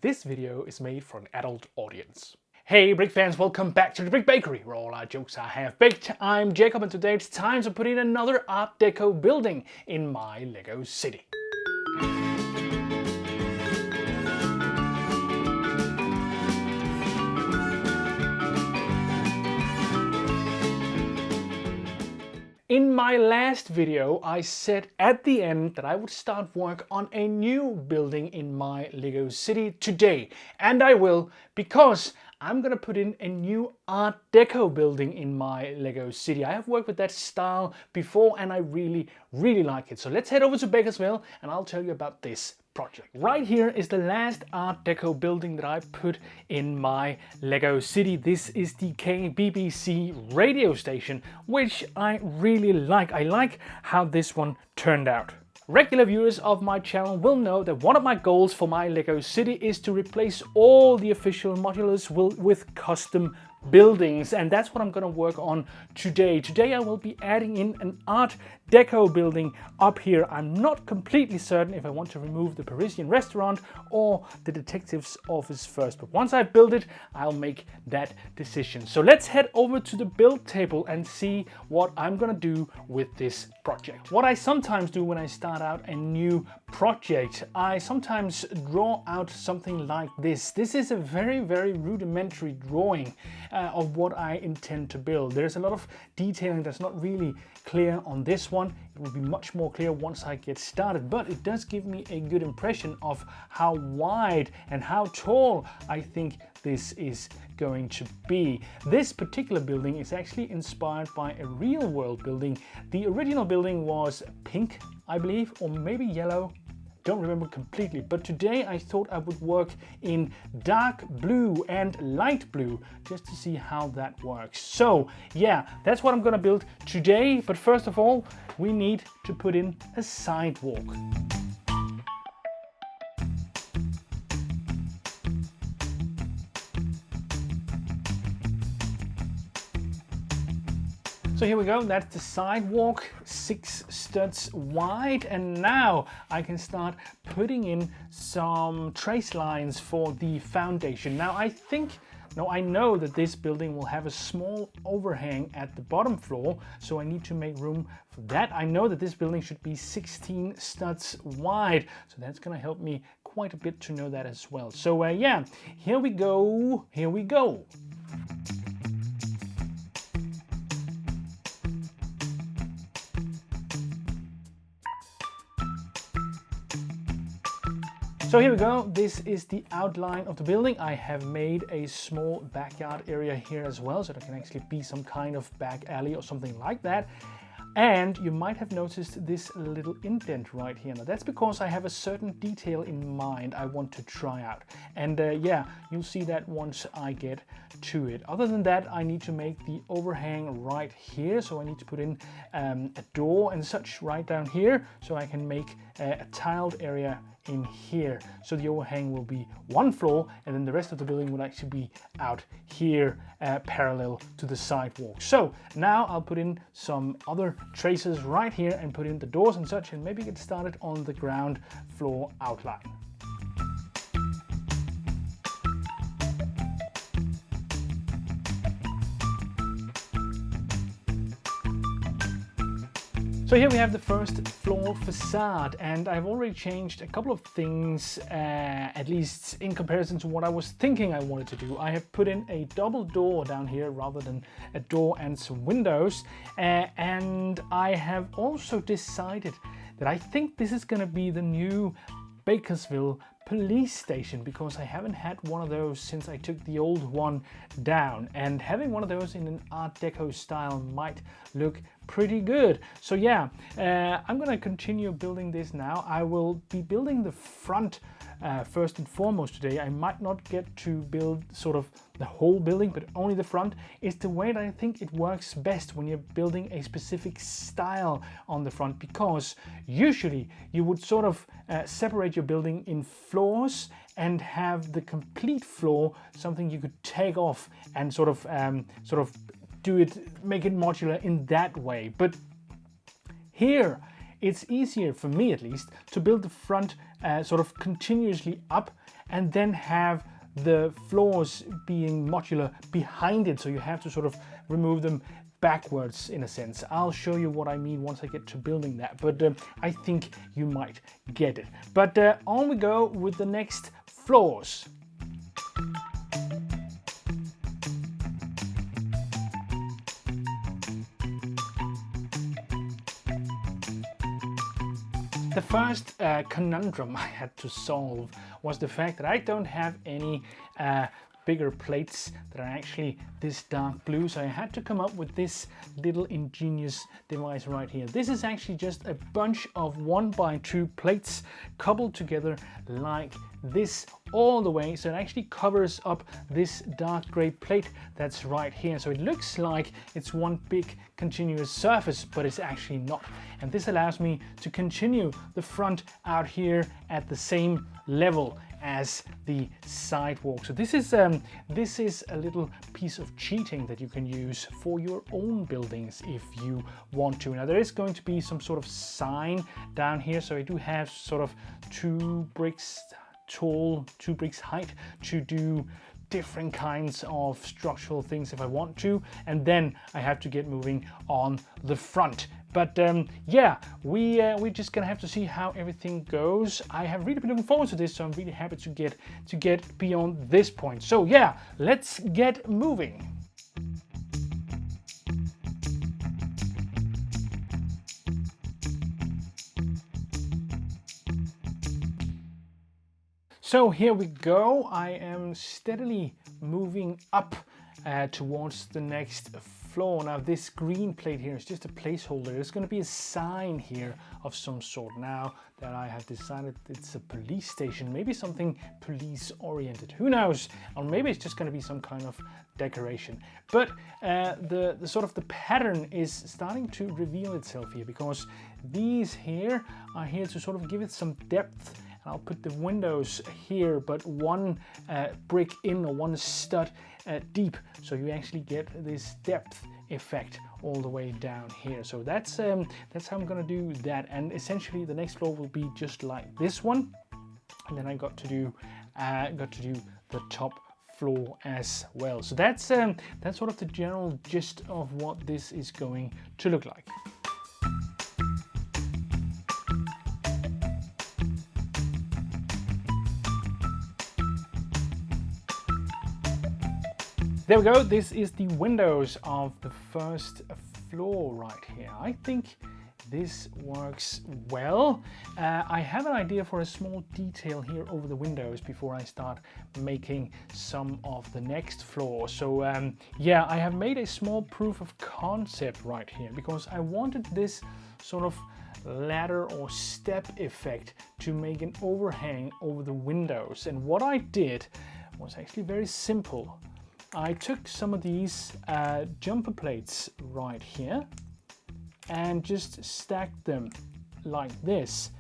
This video is made for an adult audience. Hey brick fans, welcome back to the Brick Bakery, where all our jokes are half baked. I'm Jacob and today it's time to put in another Art Deco building in my Lego city. In my last video, I said at the end that I would start work on a new building in my Lego city today. And I will, because I'm gonna put in a new Art Deco building in my Lego city. I have worked with that style before and I really like it. So let's head over to Bakersville and I'll tell you about this project. Right here is the last Art Deco building that I put in my Lego city. This is the KBBC radio station, which I really like. I like how this one turned out. Regular viewers of my channel will know that one of my goals for my Lego city is to replace all the official modulars with custom buildings, and that's what I'm going to work on today. Today I will be adding in an Art Deco building up here. I'm not completely certain if I want to remove the Parisian restaurant or the detective's office first, but once I build it, I'll make that decision. So let's head over to the build table and see what I'm going to do with this project. What I sometimes do when I start out a new project, I sometimes draw out something like this. This is a very rudimentary drawing of what I intend to build. There's a lot of detailing that's not really clear on this one. It will be much more clear once I get started, but it does give me a good impression of how wide and how tall I think this is going to be. This particular building is actually inspired by a real world building. The original building was pink, I believe, or maybe yellow. Don't remember completely, but today I thought I would work in dark blue and light blue just to see how that works. So yeah, that's what I'm gonna build today, but first of all we need to put in a sidewalk. So here we go, that's the sidewalk, 6 studs wide, and now I can start putting in some trace lines for the foundation. Now I know that this building will have a small overhang at the bottom floor, so I need to make room for that. I know that this building should be 16 studs wide, so that's gonna help me quite a bit to know that as well. So yeah, here we go. So here we go, this is the outline of the building. I have made a small backyard area here as well, so there can actually be some kind of back alley or something like that. And you might have noticed this little indent right here. Now that's because I have a certain detail in mind I want to try out. And yeah, you'll see that once I get to it. Other than that, I need to make the overhang right here. So I need to put in a door and such right down here, so I can make a tiled area in here. So the overhang will be one floor and then the rest of the building will actually be out here parallel to the sidewalk. So now I'll put in some other traces right here and put in the doors and such, and maybe get started on the ground floor outline. So here we have the first floor facade, and I've already changed a couple of things, at least in comparison to what I was thinking I wanted to do. I have put in a double door down here rather than a door and some windows, and I have also decided that I think this is going to be the new Bakersville police station, because I haven't had one of those since I took the old one down, and having one of those in an Art Deco style might look pretty good. So yeah, I'm gonna continue building this now. I will be building the front first and foremost today. I might not get to build sort of the whole building, but only the front. Is the way that I think it works best when you're building a specific style on the front, because usually you would sort of separate your building in floors and have the complete floor something you could take off and sort of make it modular in that way. But here it's easier, for me at least, to build the front sort of continuously up and then have the floors being modular behind it, so you have to sort of remove them backwards in a sense. I'll show you what I mean once I get to building that, but I think you might get it. But on we go with the next floors. The first conundrum I had to solve was the fact that I don't have any bigger plates that are actually this dark blue, so I had to come up with this little ingenious device right here. This is actually just a bunch of 1x2 plates coupled together like this all the way, so it actually covers up this dark gray plate that's right here. So it looks like it's one big continuous surface, but it's actually not. And this allows me to continue the front out here at the same level as the sidewalk. So this is a little piece of cheating that you can use for your own buildings if you want to. Now there is going to be some sort of sign down here, so I do have sort of 2 bricks tall, 2 bricks height to do different kinds of structural things if I want to, and then I have to get moving on the front. But yeah, we're just gonna have to see how everything goes. I have really been looking forward to this, so I'm really happy to get beyond this point. So yeah, let's get moving. So here we go. I am steadily moving up towards the next floor. Now this green plate here is just a placeholder. There's going to be a sign here of some sort now that I have decided it's a police station, maybe something police oriented, who knows, or maybe it's just going to be some kind of decoration. But the sort of the pattern is starting to reveal itself here, because these here are here to sort of give it some depth. I'll put the windows here, but one brick in, or one stud deep, so you actually get this depth effect all the way down here. So that's how I'm gonna do that, and essentially the next floor will be just like this one, and then I got to do the top floor as well. So that's sort of the general gist of what this is going to look like. There we go, this is the windows of the first floor right here. I think this works well. I have an idea for a small detail here over the windows before I start making some of the next floor. So yeah, I have made a small proof of concept right here, because I wanted this sort of ladder or step effect to make an overhang over the windows. And what I did was actually very simple. I took some of these jumper plates right here and just stacked them like this,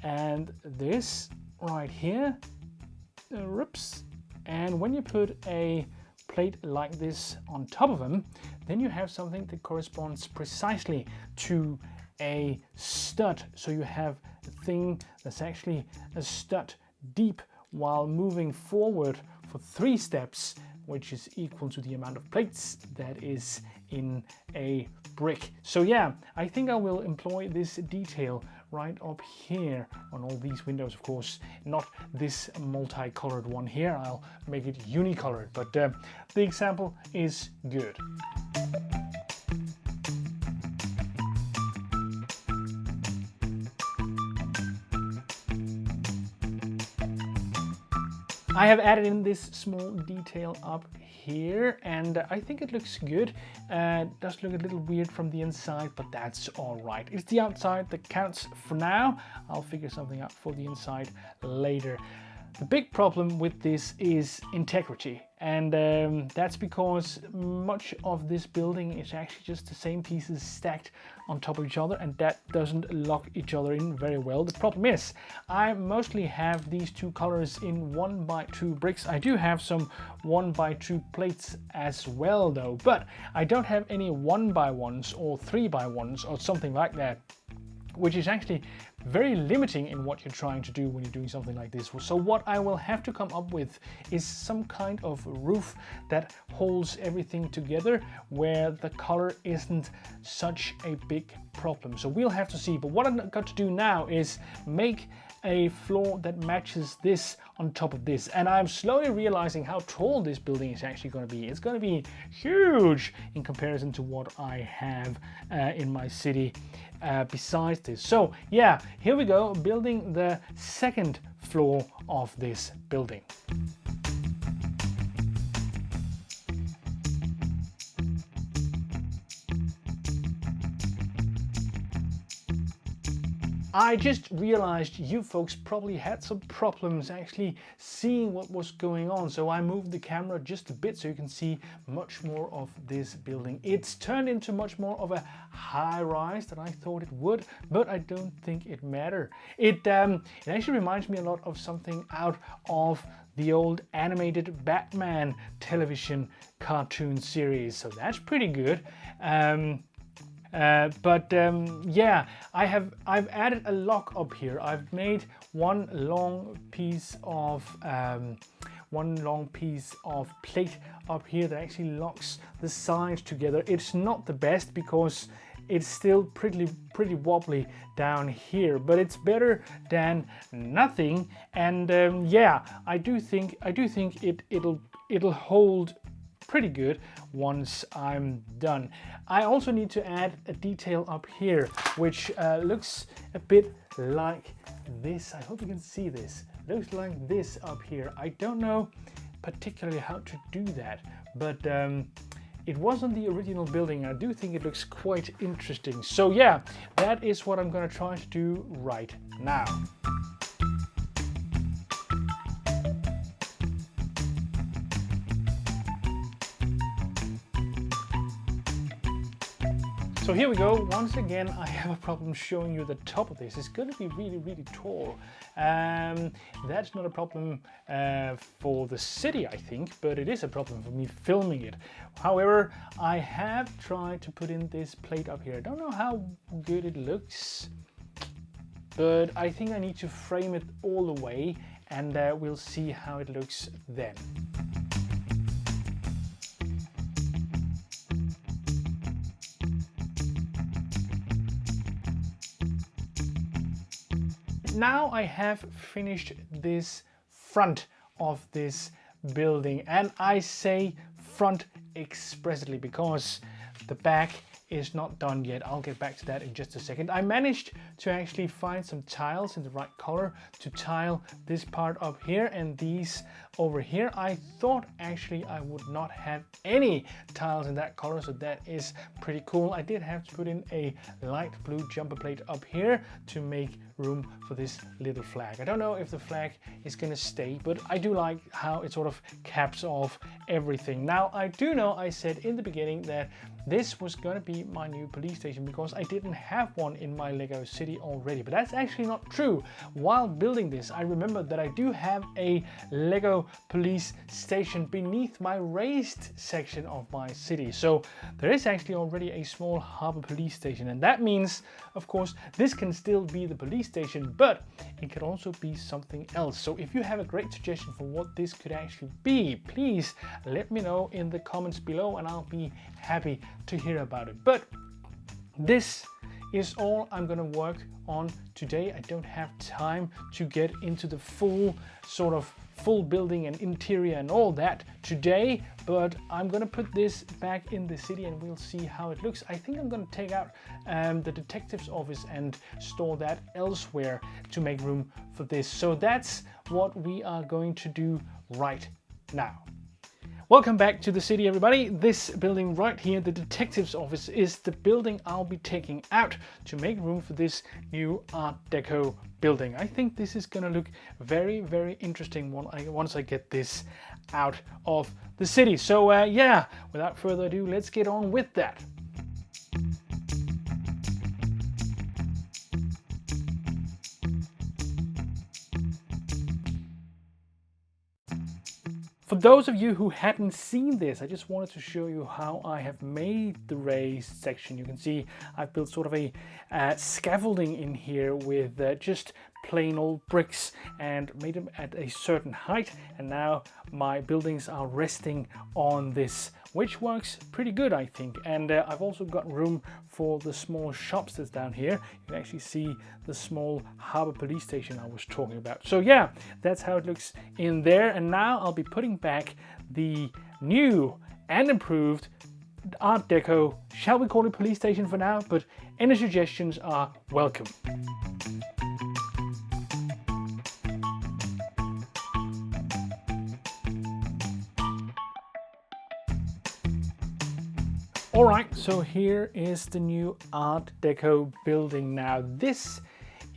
and this right here, and when you put a plate like this on top of them, then you have something that corresponds precisely to a stud. So you have a thing that's actually a stud deep while moving forward for 3 steps, which is equal to the amount of plates that is in a brick. So yeah, I think I will employ this detail right up here on all these windows. Of course, not this multicolored one here. I'll make it unicolored, but the example is good. I have added in this small detail up here, and I think it looks good. It does look a little weird from the inside, but that's all right. It's the outside that counts for now. I'll figure something out for the inside later. The big problem with this is integrity, and that's because much of this building is actually just the same pieces stacked on top of each other, and that doesn't lock each other in very well. The problem is I mostly have these 2 colors in 1x2 bricks. I do have some 1x2 plates as well though, but I don't have any 1x1s or 3x1s or something like that, which is actually very limiting in what you're trying to do when you're doing something like this. So what I will have to come up with is some kind of roof that holds everything together, where the color isn't such a big problem. So we'll have to see. But what I've got to do now is make a floor that matches this on top of this, and I'm slowly realizing how tall this building is actually going to be. It's going to be huge in comparison to what I have in my city besides this. So yeah, here we go, building the second floor of this building. I just realized you folks probably had some problems actually seeing what was going on, so I moved the camera just a bit so you can see much more of this building. It's turned into much more of a high rise than I thought it would, but I don't think it matters. It actually reminds me a lot of something out of the old animated Batman television cartoon series, so that's pretty good. Yeah, I've added a lock up here. I've made one long piece of plate up here that actually locks the sides together. It's not the best because it's still pretty wobbly down here, but it's better than nothing. And yeah, I do think it'll hold pretty good once I'm done. I also need to add a detail up here, which looks a bit like this. I hope you can see this. Looks like this up here. I don't know particularly how to do that, but it was on the original building. I do think it looks quite interesting. So yeah, that is what I'm going to try to do right now. So here we go. Once again, I have a problem showing you the top of this. It's going to be really tall. That's not a problem for the city, I think, but it is a problem for me filming it. However, I have tried to put in this plate up here. I don't know how good it looks, but I think I need to frame it all the way, and we'll see how it looks then. Now I have finished this front of this building, and I say front expressly because the back is not done yet. I'll get back to that in just a second. I managed to actually find some tiles in the right color to tile this part up here and these over here. I thought actually I would not have any tiles in that color, so that is pretty cool. I did have to put in a light blue jumper plate up here to make room for this little flag. I don't know if the flag is gonna stay, but I do like how it sort of caps off everything. Now I do know I said in the beginning that this was gonna be my new police station because I didn't have one in my Lego city already, but that's actually not true. While building this, I remembered that I do have a Lego police station beneath my raised section of my city. So there is actually already a small harbor police station, and that means, of course, this can still be the police station, but it could also be something else. So if you have a great suggestion for what this could actually be, please let me know in the comments below, and I'll be happy to hear about it. But this is all I'm gonna work on today. I don't have time to get into the full building and interior and all that today, but I'm gonna put this back in the city and we'll see how it looks. I think I'm gonna take out the detective's office and store that elsewhere to make room for this. So that's what we are going to do right now. Welcome back to the city, everybody. This building right here, the detective's office, is the building I'll be taking out to make room for this new Art Deco building. I think this is gonna look very, very interesting once I get this out of the city. So yeah, without further ado, let's get on with that. For those of you who hadn't seen this, I just wanted to show you how I have made the raised section. You can see I've built sort of a scaffolding in here with just plain old bricks and made them at a certain height, and now my buildings are resting on this, which works pretty good, I think. And I've also got room for the small shops that's down here. You can actually see the small harbor police station I was talking about. So yeah, that's how it looks in there. And now I'll be putting back the new and improved Art Deco, shall we call it police station for now, but any suggestions are welcome. Alright, so here is the new Art Deco building now. This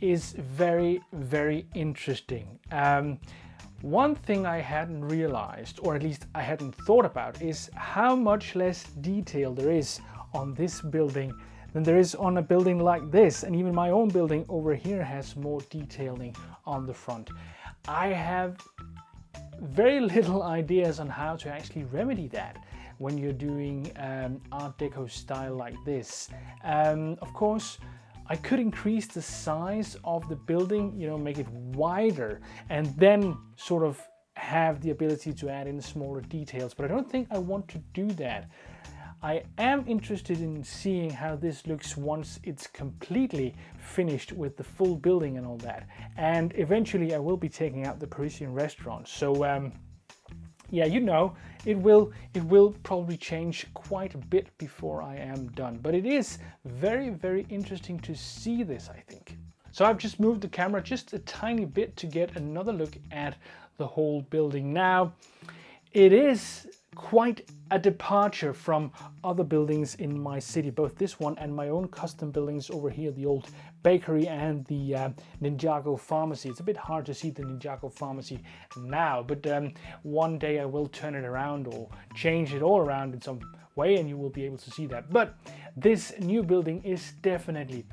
is very, very interesting. One thing I hadn't realized, or at least I hadn't thought about, is how much less detail there is on this building than there is on a building like this. And even my own building over here has more detailing on the front. I have very little ideas on how to actually remedy that when you're doing Art Deco style like this. Of course, I could increase the size of the building, you know, make it wider, and then sort of have the ability to add in smaller details, but I don't think I want to do that. I am interested in seeing how this looks once it's completely finished with the full building and all that. And eventually I will be taking out the Parisian restaurant. So yeah, you know, it will probably change quite a bit before I am done. But it is very, very interesting to see this, I think. So I've just moved the camera just a tiny bit to get another look at the whole building. Now, it is quite a departure from other buildings in my city, both this one and my own custom buildings over here, the old bakery and the Ninjago pharmacy. It's a bit hard to see the Ninjago pharmacy now, but one day I will turn it around or change it all around in some way and you will be able to see that. But this new building is definitely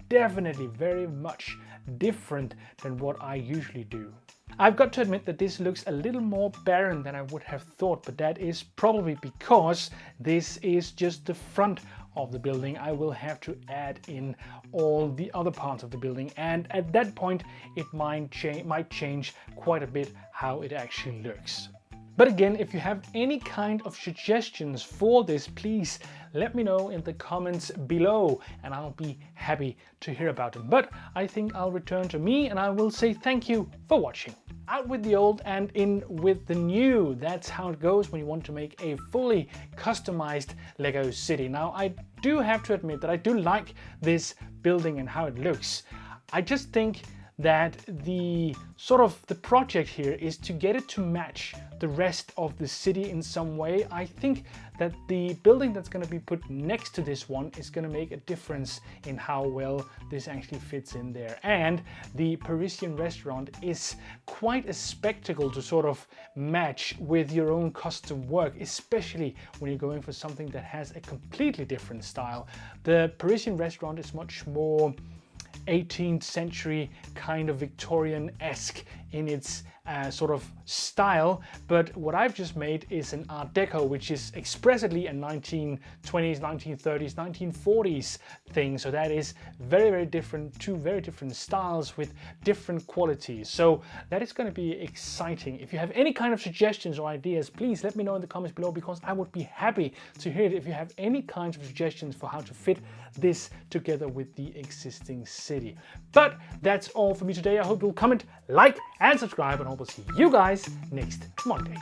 very much different than what I usually do. I've got to admit that this looks a little more barren than I would have thought, but that is probably because this is just the front of the building. I will have to add in all the other parts of the building, and at that point it might change quite a bit how it actually looks. But again, if you have any kind of suggestions for this, please let me know in the comments below and I'll be happy to hear about them. But I think I'll return to me and I will say thank you for watching. Out with the old and in with the new. That's how it goes when you want to make a fully customized Lego city. Now, I do have to admit that I do like this building and how it looks. I just think that the project here is to get it to match the rest of the city in some way. I think that the building that's going to be put next to this one is going to make a difference in how well this actually fits in there. And the Parisian restaurant is quite a spectacle to sort of match with your own custom work, especially when you're going for something that has a completely different style. The Parisian restaurant is much more 18th century, kind of Victorian-esque in its sort of style, but what I've just made is an Art Deco, which is expressly a 1920s, 1930s, 1940s thing. So that is very, very different, two very different styles with different qualities. So that is going to be exciting. If you have any kind of suggestions or ideas, please let me know in the comments below, because I would be happy to hear it if you have any kinds of suggestions for how to fit this together with the existing city. But that's all for me today. I hope you'll comment, like, and subscribe, and I will see you guys next Monday.